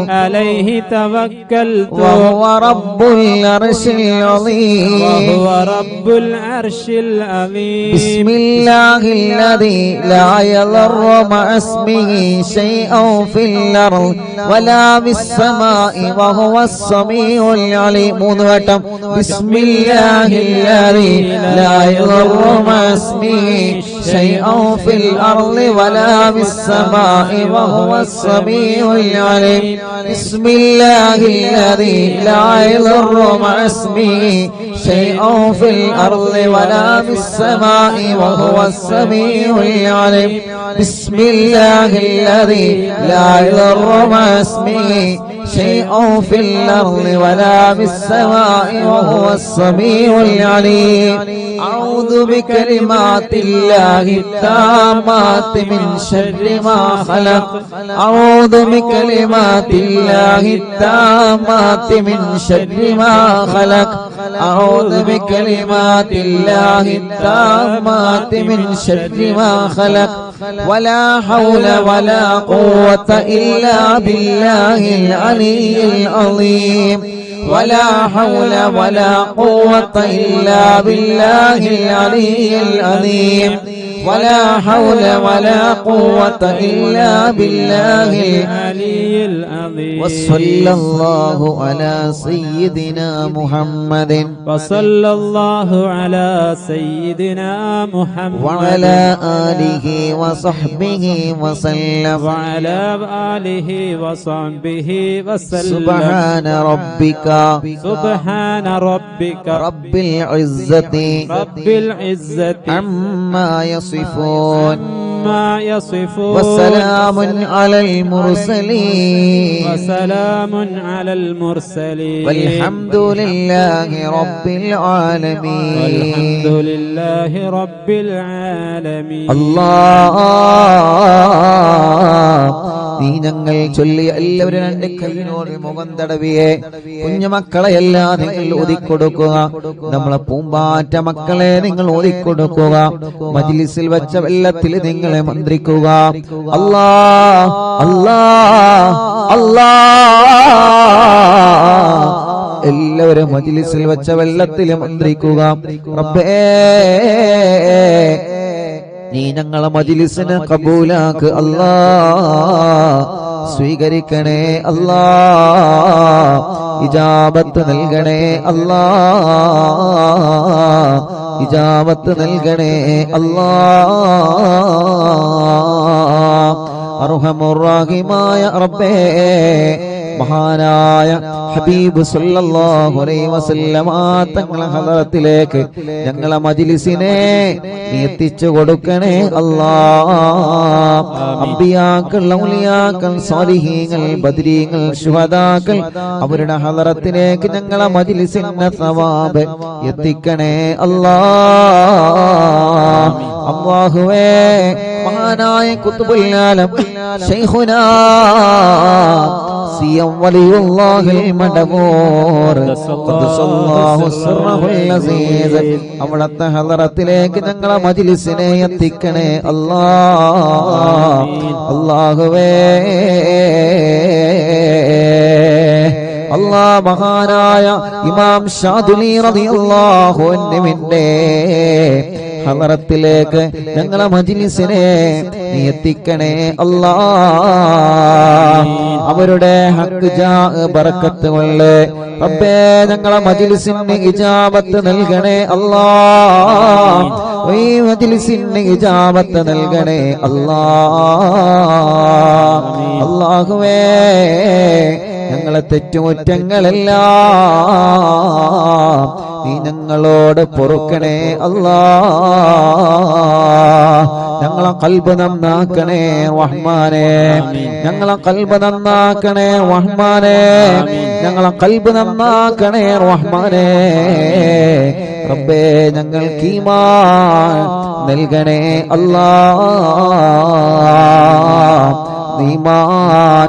عليه توكلت وهو رب العرش العظيم وهو رب العرش العظيم بسم الله الذي لا يضر مع اسمه شيء في الأرض ولا في السماء وهو السميع العليم. മൂന്ന് വട്ടം بسم الله الذي لا يضر مع اسمه شيء في الأرض ولا في السماء وهو السميع العليم. بسم الله الذي لا يضر مع اسمه شيء في الأرض ولا في السماء وهو السميع العليم. بسم الله الذي لا يضر مع اسمه شيء في الأرض ولا في السماء وهو السميع العليم. أعوذ بكلمات الله التامات من شر ما خلق. أعوذ بكلمات الله التامات من شر ما خلق. أعوذ بكلمات الله التامات من شر ما خلق. ولا حول ولا قوة إلا بالله العلي العظيم. ولا حول ولا قوة إلا بالله العلي العظيم. ولا حول ولا قوة إلا بالله العلي العظيم. وصلى الله على سيدنا محمد وصلى الله على سيدنا محمد وعلى آله وصحبه وسلم. وعلى آله وصحبه وسلم. سبحان ربك سبحان ربك رب العزة رب العزة عما يصفون ما يصفون وسلام على المرسلين وسلام على المرسلين والحمد لله رب العالمين. والحمد لله رب العالمين. الله നീ ഞങ്ങൾ ചൊല്ലിയ എല്ലാവരും രണ്ട് കൈയിനോട് മുഖം തടവിയെ കുഞ്ഞുമക്കളെല്ലാം നിങ്ങൾ ഒതുക്കൊടുക്കുക. നമ്മളെ പൂമ്പാറ്റ മക്കളെ നിങ്ങൾ ഒതുക്കൊടുക്കുക. മജ്ലിസിൽ വെച്ച വെള്ളത്തിൽ നിങ്ങളെ മന്ത്രിക്കുക. അല്ലാ അല്ലാ അല്ലാ എല്ലാവരും മജ്ലിസിൽ വെച്ച വെള്ളത്തിൽ മന്ത്രിക്കുക. റബ്ബേ നീ ഞങ്ങളെ മജ്ലിസിനെ കബൂലാക്ക് അല്ലാ. സ്വീകരിക്കണേ അല്ലാ. ഇജാബത്ത് നൽകണേ അല്ലാ. ഇജാബത്ത് നൽകണേ അല്ലാ. അർഹമുർ റഹീമായ റബ്ബേ മഹാനായ ഹബീബ് സല്ലല്ലാഹു അലൈഹി വസല്ലമ തങ്ങളെ ഹദറത്തിലേക്ക് ഞങ്ങളെ മജ്ലിസിനെ നീ എത്തിച്ചു കൊടുക്കണേ അല്ലാഹ്. അംബിയാക്കൾ, ഔലിയാക്കൾ, സാലിഹീങ്ങൾ, ബദരീങ്ങൾ, ശുഹദാക്കൾ അവരുടെ ഹദറത്തിലേക്ക് ഞങ്ങളെ മജ്ലിസിന്റെ സവാബ് എത്തിക്കണേ അല്ലാഹ്. അല്ലാഹുവേ മഹാനായ ഖുത്ബുൽ ആലം ശൈഖുനാ സിയം വലിയുല്ലാഹിൽ മടമൂർ ഖദ്ദസല്ലാഹു സിർറഹുൽ അസീസ് അവിടുത്തെ ഹദറത്തിലേക്ക് ഞങ്ങളെ മജ്ലിസിനെ എത്തിക്കണേ അല്ലാഹ്. അല്ലാഹുവേ അല്ലാഹ് മഹാനായ ഇമാം ശാദുലി റളിയല്ലാഹു അൻഹുവിന്റെ ഹദറത്തിലേക്ക് ഞങ്ങളെ മജ്ലിസിനെ നീ എത്തിക്കണേ അല്ലാഹ്. അവരുടെ ഹക്ക് ജാ ബറക്കത്ത് കൊണ്ട് റബ്ബേ ഞങ്ങളെ മജ്ലിസിന് ഇജാബത്ത് നൽകണേ അല്ലാഹ്. ഈ മജ്ലിസിന് ഇജാബത്ത് നൽകണേ അല്ലാഹ്. അല്ലാഹുവേ ഞങ്ങളെ തെറ്റുകുറ്റങ്ങളെല്ലാം നീ ഞങ്ങളോട് പൊറുക്കണേ അല്ലാഹ്. ഞങ്ങളെ ഖൽബ് നന്നാക്കണേ റഹ്മാനേ. ഞങ്ങളെ ഖൽബ് നന്നാക്കണേ റഹ്മാനേ. ഞങ്ങളെ ഖൽബ് നന്നാക്കണേ റഹ്മാനേ. റബ്ബേ ഞങ്ങൾക്ക് ഈമാൻ നൽകണേ അല്ലാഹ്. ഈമാൻ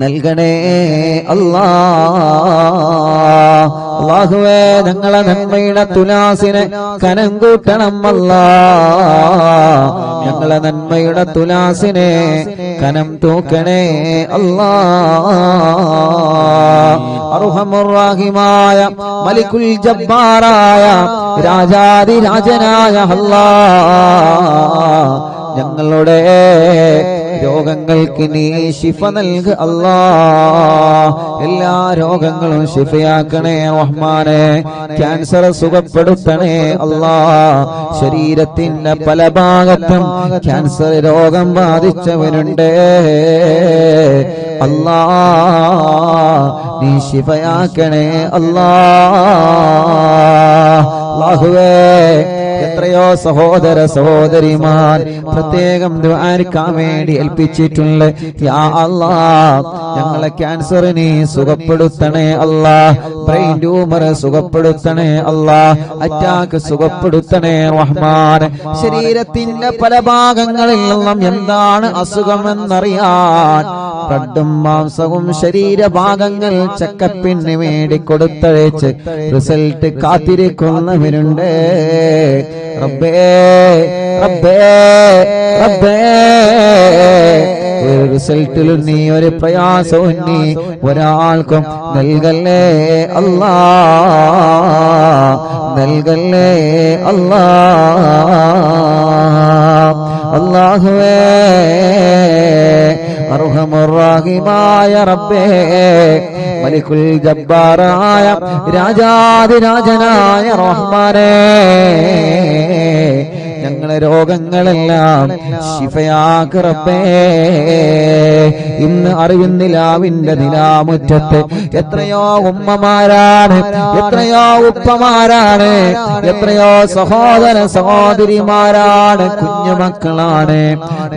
നൽകണേ അല്ലാ. അല്ലാഹുവേ ഞങ്ങളെ നന്മയുടെ തുലാസിനെ കനം കൂട്ടണം അല്ലാ. ഞങ്ങളെ നന്മയുടെ തുലാസിനെ കനം തൂക്കണേ അല്ലാ. അർഹമുർ റഹീമായ മലിക്കുൽ ജബ്ബാറായ രാജാധിരാജനായ അല്ലാ, ഞങ്ങളുടെ രോഗങ്ങൾക്ക് നീ ശിഫ നൽക് അല്ലാ. എല്ലാ രോഗങ്ങളും ശിഫയാക്കണേ റഹ്മാനെ. ക്യാൻസർ സുഖപ്പെടുത്തണേ അല്ലാ. ശരീരത്തിന്റെ പല ഭാഗത്തും ക്യാൻസർ രോഗം ബാധിച്ചവരുണ്ട് അല്ലാ, നീ ശിഫയാക്കണേ അല്ലാ. അല്ലാഹുവേ എത്രയോ സഹോദര സഹോദരിമാർ പ്രത്യേകം ദുആക്കാൻ വേണ്ടി ഏൽപ്പിച്ചിട്ടുണ്ട്. യാ അല്ലാഹ് ഞങ്ങളെ ക്യാൻസർ നീ സുഖപ്പെടുത്തണേ അല്ലാഹ്. ബ്രെയിൻ ട്യൂമർ സുഖപ്പെടുത്തണേ അല്ലാഹ്. അറ്റാക്ക് സുഖപ്പെടുത്തണേ റഹ്മാൻ. ശരീരത്തിന്റെ പല ഭാഗങ്ങളിൽ നിന്നും എന്താണ് അസുഖമെന്നറിയാൻ ബ്ലഡും മാംസവും ശരീരഭാഗങ്ങൾ ചെക്കപ്പിന് വേണ്ടി കൊടുത്തയച്ച് റിസൾട്ട് കാത്തിരിക്കുന്നവരുണ്ട്. റബ്ബേ റബ്ബേ റബ്ബേ ഒരു റിസൾട്ടിലും നീ ഒരു പ്രയാസവും നീ ഒരാൾക്കും നൽകല്ലേ അല്ലാ, നൽകല്ലേ അല്ലാ. അല്ലാഹുവേ അർഹമുർ റഹീമായ റബ്ബേ മലിക്കുൽ ജബ്ബാറായ രാജാധിരാജനായ റഹ്മാനേ, ഞങ്ങളെ രോഗങ്ങളെല്ലാം ശിഫയാക്ക് റബ്ബേ. ഇന്ന് അറിവിന്നിലാവിന്റെ നിലാമുറ്റത്ത് എത്രയോ ഉമ്മമാരാണ്, എത്രയോ ഉപ്പമാരാണ്, എത്രയോ സഹോദര സഹോദരിമാരാണ്, കുഞ്ഞുമക്കളാണ്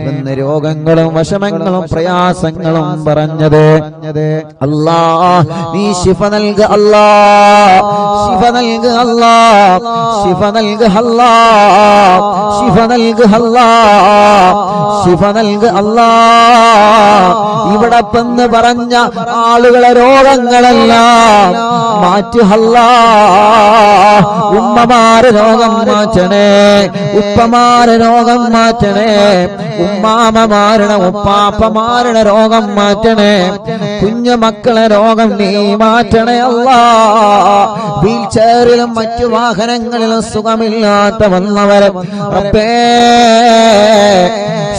ഇന്ന് രോഗങ്ങളും വിഷമങ്ങളും പ്രയാസങ്ങളും പറഞ്ഞത്. അല്ലാ നീ ശിഫ നൽക അല്ലാ, ശിഫ നൽക അല്ലാ, ശിഫ നൽക അല്ലാ, ശിഫ നൽക അല്ലാ, ശിഫ നൽക അല്ലാ. ഇവിടെ പെന്ന് പറഞ്ഞ ആളുകളെ രോഗങ്ങളെല്ലാം മാറ്റി അല്ലാ. ഉമ്മമാരെ രോഗം മാറ്റണേ, ഉപ്പമാരെ രോഗം മാറ്റണേ, ഉമ്മാമമാരുടെ ഉപ്പാപ്പമാരുടെ രോഗം മാറ്റണേ, കുഞ്ഞു മക്കളെ രോഗം നീ മാറ്റണേ അല്ലാ. വീൽ ചെയറിലും മറ്റു വാഹനങ്ങളിലും സുഖമില്ലാത്ത വന്നവരെ റബ്ബേ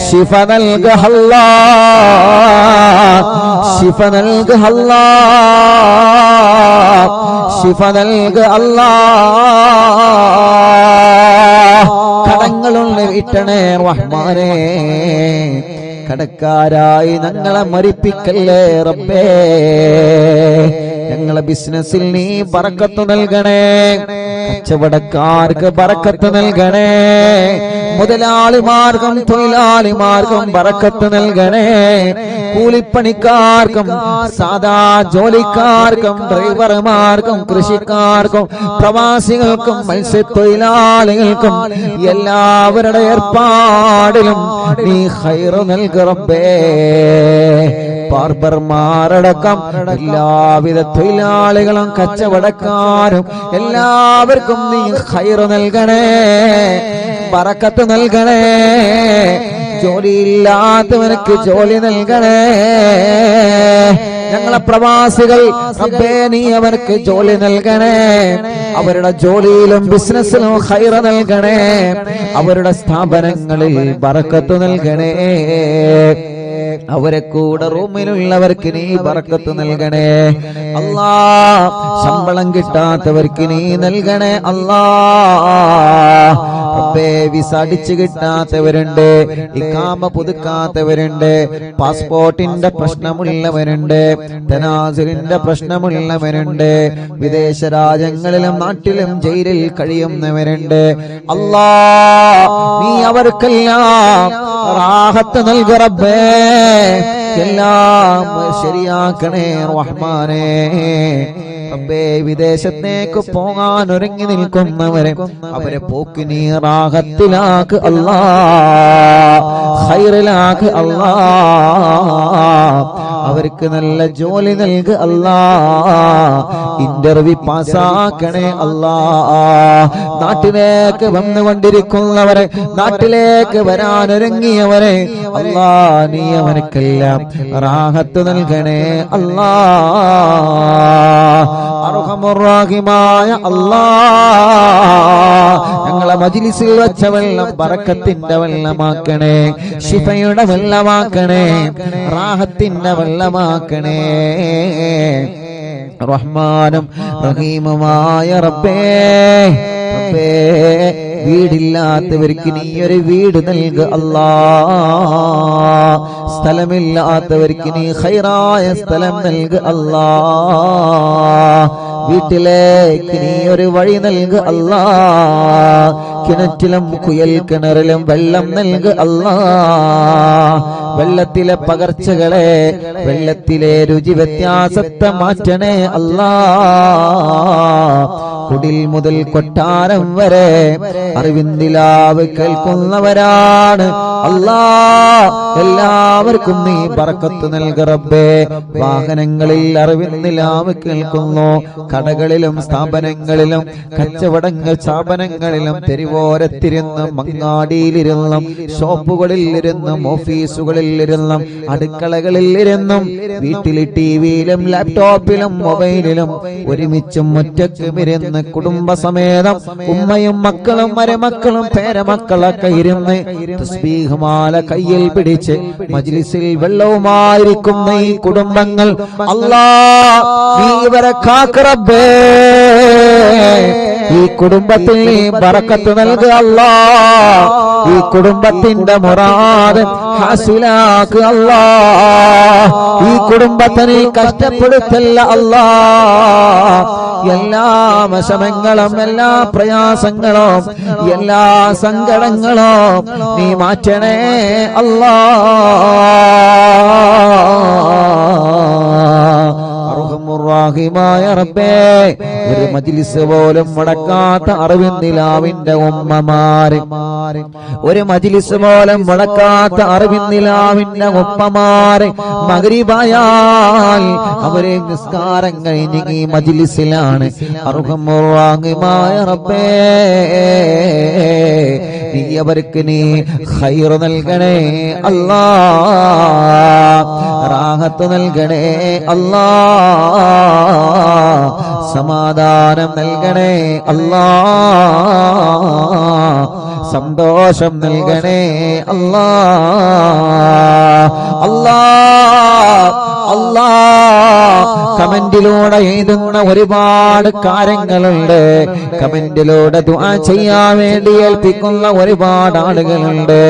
ശിഫ നൽക അല്ലാ, ശിഫ നൽക അല്ലാ, ശിഫ നൽക അല്ലാ. കടങ്ങളുള്ള വീട്ടണേ റഹ്മാനേ, കടക്കാരായി ഞങ്ങളെ മരിപ്പിക്കല്ലേ റബ്ബേ. ഞങ്ങളെ ബിസിനസ്സിൽ നീ ബറക്കത്ത് നൽകണേ, കച്ചവടക്കാർക്ക് ബറക്കത്ത് നൽകണേ, മുതലാളിമാർക്കും തൊഴിലാളിമാർക്കും ബറക്കത്ത് നൽകണേ, കൂലിപ്പണിക്കാർക്കും സാധാ ജോലിക്കാർക്കും ഡ്രൈവർമാർക്കും കൃഷിക്കാർക്കും പ്രവാസികൾക്കും മത്സ്യത്തൊഴിലാളികൾക്കും എല്ലാവരുടെ ഏർപ്പാടിലും നീ ഖൈർ നൽക റബ്ബേ. ബാർബർമാരടക്കം എല്ലാവിധ തൊഴിലാളികളും കച്ചവടക്കാരും എല്ലാവർക്കും നീ ഖൈർ നൽകണേ, ബറക്കത്ത് നൽകണേ. ജോലിയില്ലാത്തവനക്ക് ജോലി നൽകണേ. ഞങ്ങളെ പ്രവാസികൾ റബ്ബേ നീ അവർക്ക് ജോലി നൽകണേ, അവരുടെ ജോലിയിലും ബിസിനസ്സിലും ഖൈർ നൽകണേ, അവരുടെ സ്ഥാപനങ്ങളിൽ ബറക്കത്ത് നൽകണേ. അവരെ കൂടെ റൂമിലുള്ളവർക്ക് നീ ബറക്കത്ത് നൽകണേ അല്ലാ. ശമ്പളം കിട്ടാത്തവർക്ക് നീ നൽകണേ അല്ലാ. റബ്ബേ വിസ അടിച്ചു കിട്ടാത്തവരുണ്ട്, ഇഖാമ പുതുക്കാത്തവരുണ്ട്, പാസ്പോർട്ടിന്റെ പ്രശ്നമുള്ളവരുണ്ട്, തനാസുലിന്റെ പ്രശ്നമുള്ളവരുണ്ട്, വിദേശ രാജ്യങ്ങളിലും നാട്ടിലും ജയിലിൽ കഴിയുന്നവരുണ്ട്. അല്ലാ നീ അവർക്കെല്ലാം റാഹത്ത് നൽക റബ്ബേ, എല്ലാം ശരിയാക്കണേ റഹ്മാനേ. റബ്ബേ വിദേശത്തേക്ക് പോകാൻ ഒരുങ്ങി നിൽക്കുന്നവരെ അവരെ പോക്ക് നീ റാഹത്തിലാക്ക് അല്ലാ, ഖൈറിലാക്ക് അല്ലാ. അവർക്ക് നല്ല ജോലി നൽക അല്ലാ. ഇന്റർവ്യൂ പാസ്സാക്കണേ അല്ലാ. നാട്ടിലേക്ക് വന്നുകൊണ്ടിരിക്കുന്നവരെ, നാട്ടിലേക്ക് വരാനൊരുങ്ങിയവരെ അല്ലാ, നീ അവനക്കെല്ലാം റാഹത്ത് നൽകണേ അല്ലാ. അർഹമുർ റഹീമായ അല്ലാ, ഞങ്ങളെ മജ്ലിസിൽ വെച്ച വെള്ളം ബറക്കത്തിന്റെ വെള്ളമാക്കണേ, ശിഫയുടെ വെള്ളമാക്കണേ, റാഹത്തിന്റെ വെള്ളമാക്കണേ. റഹ്മാനും റഹീമുമായ റബ്ബേ, റബ്ബേ, വീടില്ലാത്തവർക്ക് നീ ഒരു വീട് നൽക അല്ലാ. സ്ഥലമില്ലാത്തവർക്ക് നീ ഖൈറായ സ്ഥലം നൽക അല്ലാ. വീട്ടിലേക്ക് നീ ഒരു വഴി നൽക അല്ലാ. കിണറ്റിലും കുയൽ കിണറിലും വെള്ളം നൽക അല്ലാ. വെള്ളത്തിലെ പകർച്ചകളെ, വെള്ളത്തിലെ രുചി വ്യത്യാസത്തെ മാറ്റണേ അല്ലാ. കുടിൽ മുതൽ കൊട്ടാരം വരെ അറിവിന്ദിലാവ് കേൾക്കുന്നവരാണ് അല്ലാ. എല്ലാവർക്കും നീ ബറക്കത്ത് നൽക റബ്ബേ. വാഹനങ്ങളിൽ അറിവിന്ദിലാവ് കേൾക്കുന്നു, കടകളിലും സ്ഥാപനങ്ങളിലും കച്ചവടങ്ങൾ സ്ഥാപനങ്ങളിലും തെരുവോരത്തിരുന്നും മങ്ങാടിയിലിരുന്നും ഷോപ്പുകളിൽ ഇരുന്നും ഓഫീസുകളിൽ ഇരുന്നും അടുക്കളകളിൽ ഇരുന്നും വീട്ടിൽ ടിവിയിലും ലാപ്ടോപ്പിലും മൊബൈലിലും ഒരുമിച്ചും ഒറ്റയ്ക്കും ഇരുന്ന് കുടുംബസമേതം ഉമ്മയും മക്കളും മരുമക്കളും പേരമക്കളൊക്കെ ഇരുന്ന് തസ്ബീഹ് മാല കയ്യിൽ പിടിച്ച് മജ്ലിസിൽ വെള്ളവുമായിരിക്കുന്ന ഈ കുടുംബങ്ങൾ അല്ലാ, നീ ഇവരെ കാക്ക് റബ്ബേ. ഈ കുടുംബത്തിൽ നീ ബറക്കത്ത് നൽകുക അല്ലാ. ഈ കുടുംബത്തിന്റെ മുറാദ് ഹാസിലാക്കുക അല്ലാ. ഈ കുടുംബത്തെ നീ കഷ്ടപ്പെടുത്തല്ല അല്ലാ. എല്ലാ വിഷമങ്ങളും, എല്ലാ പ്രയാസങ്ങളും, എല്ലാ സങ്കടങ്ങളും നീ മാറ്റണേ അല്ലാ. റഹീമായ റബ്ബേ, ഒരു മജ്ലിസ് പോലും മുടക്കാത്ത അറിവിന്ദിലാവിന്റെ ഉമ്മമാര്, ഒരു മജ്ലിസ് പോലും മുടക്കാത്ത അറിവിന്ദിലാവിന്റെ ഉപ്പമാര് മഗ്രിബായാൽ അവരെ നിസ്കാരം കഴിഞ്ഞ് ഈ മജ്ലിസിലാണ്. റഹീമായ റബ്ബേ, നീ അവർക്ക് നീ ഖൈർ നൽകണേ അല്ലാ. റാഹത്ത് നൽകണേ അല്ലാ. സമാധാനം നൽകണേ അല്ലാ. സന്തോഷം നൽകണേ അല്ലാ. അല്ലാ, അല്ലാ, കമന്റിലൂടെ എഴുതുന്ന ഒരുപാട് കാര്യങ്ങളുണ്ട്. കമന്റിലൂടെ ദുആ ചെയ്യാൻ വേണ്ടി ഏൽപ്പിക്കുന്ന ഒരുപാട് ആളുകളുണ്ട്.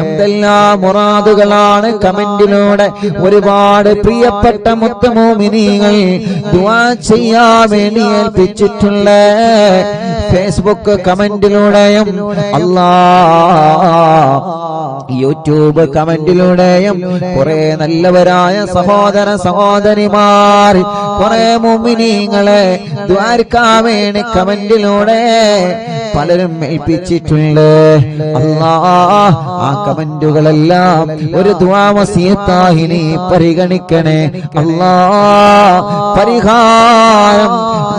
എന്തെല്ലാം മുറാദുകളാണ് കമന്റിലൂടെ ഒരുപാട് പ്രിയപ്പെട്ട മുത്തമോമിനീങ്ങൾ ദുആ ചെയ്യാൻ വേണ്ടി ഏൽപ്പിച്ചിട്ടുള്ള. ഫേസ്ബുക്ക് കമന്റിലൂടെയും അല്ലാ, യൂട്യൂബ് കമന്റിലൂടെയും കുറെ നല്ലവരായ സഹോദര സഹോദരിമാർ, കുറെ മുഅ്മിനീങ്ങളെ ദുആർക്കാൻ വേണ്ടി കമന്റിലൂടെ പലരും ഏൽപ്പിച്ചിട്ടുണ്ട്. അല്ലാ, ആ കമന്റുകളെല്ലാം ഒരു ദുആ വസിയത്തായി നീ പരിഗണിക്കണേ അല്ലാ. പരിഹാരം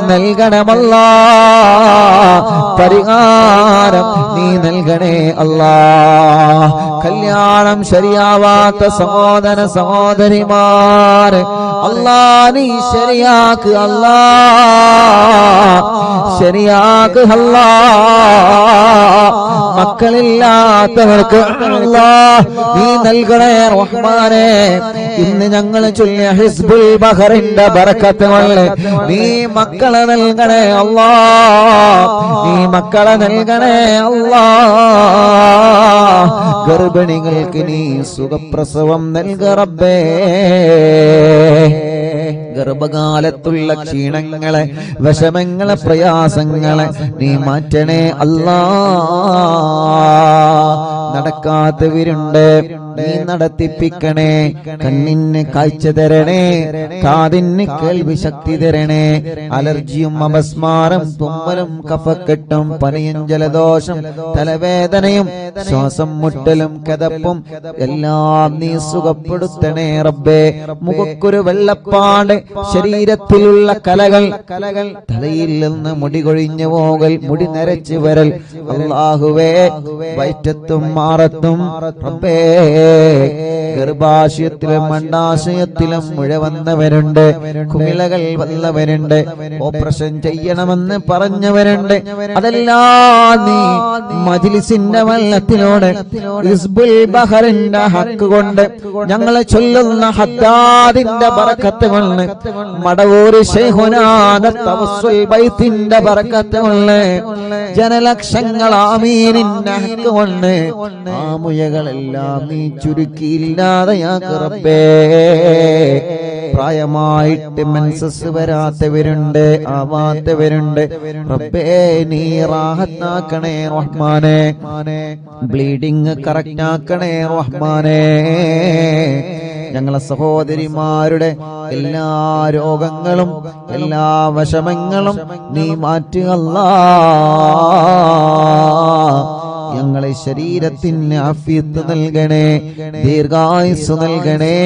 നൽകണമല്ലാ. പരിഹാരം നീ നൽകണേ അല്ലാ. കല്യാണം ശരിയാവാത്ത സഹോദര സഹോദരിമാര് അല്ലാ, നീ ശരിയാക്ക് അല്ലാ. ശരിയാക്ക് അല്ലാ. മക്കളില്ലാത്തവർക്ക് അല്ലാ നീ നൽകണേ റഹ്മാനേ. ഇന്ന് ഞങ്ങൾ ചൊല്ലിയ ഹിസ്ബുൽ ബഹറിന്റെ ബറക്കത്ത് കൊണ്ട് നീ മക്കളെ നൽകണേ അല്ലാ. നീ മക്കളെ നൽകണേ അല്ലാ. ഗർഭിണികൾക്ക് നീ സുഖപ്രസവം നൽക റബ്ബേ. ഗർഭകാലത്തുള്ള ക്ഷീണങ്ങളെ, വിഷമങ്ങളെ, പ്രയാസങ്ങളെ നീ മാറ്റണേ അല്ലാ. നടക്കാത്തവരുണ്ട്, നീ നടത്തിപ്പിക്കണേ. കണ്ണിന് കാഴ്ച തരണേ, കാതിന് കേൾവി ശക്തി തരണേ. അലർജിയും അപസ്മാരം, തുമ്മലും കഫക്കെട്ടും പനിയും ജലദോഷം തലവേദനയും ശ്വാസം മുട്ടലും കിതപ്പും എല്ലാം നീ സുഖപ്പെടുത്തണേ റബ്ബേ. മുഖക്കൊരു വെള്ളപ്പാട്, ശരീരത്തിലുള്ള കലകൾ, തലയിൽ നിന്ന് മുടി കൊഴിഞ്ഞു പോകൽ, മുടി നരച്ചു വരൽ, അല്ലാഹുവേ വയറ്റത്തും മാറത്തും റബ്ബേ, ഗർഭാശയത്തിലും അണ്ഡാശയത്തിലും മുഴ വന്നവരുണ്ട്, കുമിളകൾ വന്നവരുണ്ട്, ഓപ്പറേഷൻ ചെയ്യണമെന്ന് പറഞ്ഞവരുണ്ട്. അതെല്ലാം നീ മജ്ലിസിന്റെ വെള്ളത്തിലൂടെ ഹിസ്ബുൽ ബഹറിന്റെ ഹക്ക് കൊണ്ട്, ഞങ്ങളെ ചൊല്ലുന്ന ഹദ്ദാദിന്റെ ബറക്കത്ത് കൊണ്ട്, മടവൂർ ശൈഖുനാദ തവസ്സുൽ ബൈത്തിന്റെ ബറക്കത്ത് കൊണ്ട്, ജനലക്ഷങ്ങൾ ആമീനിന്റെ ഹക്ക് കൊണ്ട് ആ മുയകളെല്ലാം നീ ചുരുക്കിയില്ലാതെയാക്ക് റബ്ബേ. പ്രായമായിട്ട് മെൻസസ് വരാത്തവരുണ്ട്, ആവാത്തവരുണ്ട് റബ്ബേ, നീ റാഹത്താക്കണേ റഹ്മാനെ. ബ്ലീഡിങ് കറക്റ്റ് ആക്കണേ റഹ്മാനെ. ഞങ്ങളെ സഹോദരിമാരുടെ എല്ലാ രോഗങ്ങളും എല്ലാ വിഷമങ്ങളും നീ മാറ്റുക അല്ലാഹ്. ഞങ്ങളെ ശരീരത്തിന് ആഫിയത്ത് നൽകണേ, ദീർഘായുസ് നൽകണേ,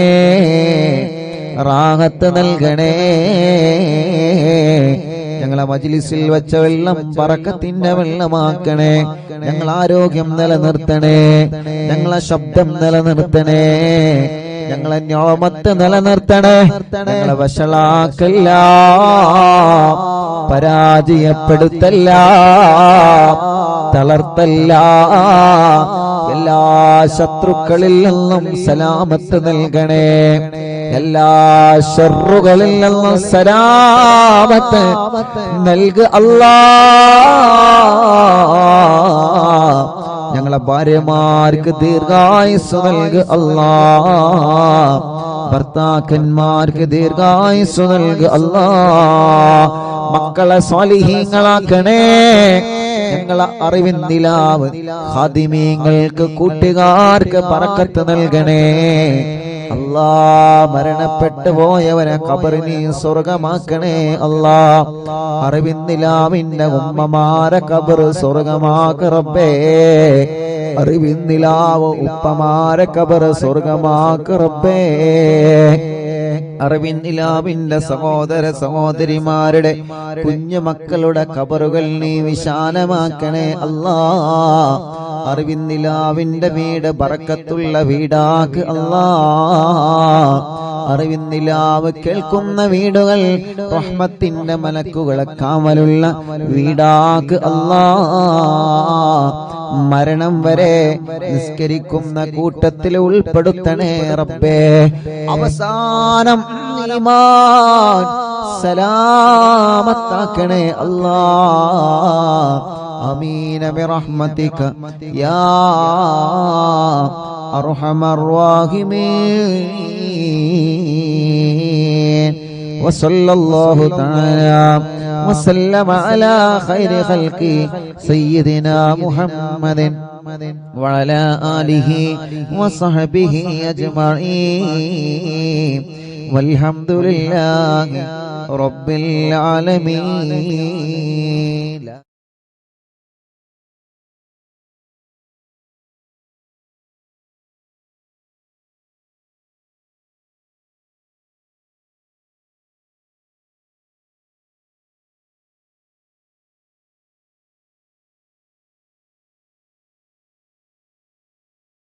റാഹത്ത് നൽകണേ. ഞങ്ങളെ മജ്ലിസിൽ വെച്ച വെള്ളം ബറക്കത്തിന്റെ വെള്ളമാക്കണേ. ഞങ്ങൾ ആരോഗ്യം നിലനിർത്തണേ, ഞങ്ങളെ ശബ്ദം നിലനിർത്തണേ, ഞങ്ങളെ നിഅമത്ത് നിലനിർത്തണേ. ഞങ്ങളെ വഷളാക്കല്ല, പരാജയപ്പെടുത്തല്ല, തളർത്തല്ല. എല്ലാ ശത്രുക്കളിൽ നിന്നും സലാമത്ത് നൽകണേ, എല്ലാ ശർറുകളിൽ നിന്നും സലാമത്ത് നൽകുക അല്ലാഹ്. ഞങ്ങളെ ഭാര്യമാർക്ക് ദീർഘായുസ് നൽകുക അല്ലാഹ്. ഭർത്താക്കന്മാർക്ക് ദീർഘായുസ് നൽകുക അല്ലാഹ്. മക്കളെ സ്വാലിഹീങ്ങളാക്കണേ. ഞങ്ങളെ അറിവിൻ നിലാവ് ഖാദിമീങ്ങൾക്ക് കൂട്ടുകാർക്ക് ബറക്കത്ത് നൽകണേ അല്ലാ. മരണപ്പെട്ടു പോയവരെ ഖബറിനെ സ്വർഗമാക്കണേ അല്ലാ. അറിവിൻ നിലാവിന്റെ ഉമ്മമാരെ ഖബർ സ്വർഗമാക്ക് റബ്ബേ. അറിവിൻ നിലാവ് ഉപ്പമാരെ ഖബർ സ്വർഗമാക്ക് റബ്ബേ. അറിവിൻ നിലാവിന്റെ സഹോദര സഹോദരിമാരുടെ കുഞ്ഞു മക്കളുടെ ഖബറുകൾ നീ വിശാലമാക്കണേ അല്ലാ. അറിവിൻ നിലാവിന്റെ വീട് ബറക്കത്തുള്ള വീടാക്ക് അല്ലാ. അറിവിൻ നിലാവ് കേൾക്കുന്ന വീടുകൾ റഹ്മത്തിന്റെ മലക്കുകളെ കാവലുള്ള വീടാക്ക് അല്ലാ. മരണം വരെ നിസ്കരിക്കുന്ന കൂട്ടത്തിൽ ഉൾപ്പെടുത്തണേ റബ്ബേ. അവസാനം ഈമാൻ സലാമത്താക്കണേ അല്ലാ. ആമീൻ ബിറഹ്മതിക യാ അർഹമർ റഹീമീൻ. വസല്ലല്ലാഹു തആല وسلم على خير خلقه سيدنا محمد وعلى آله وصحبه أجمعين والحمد لله رب العالمين.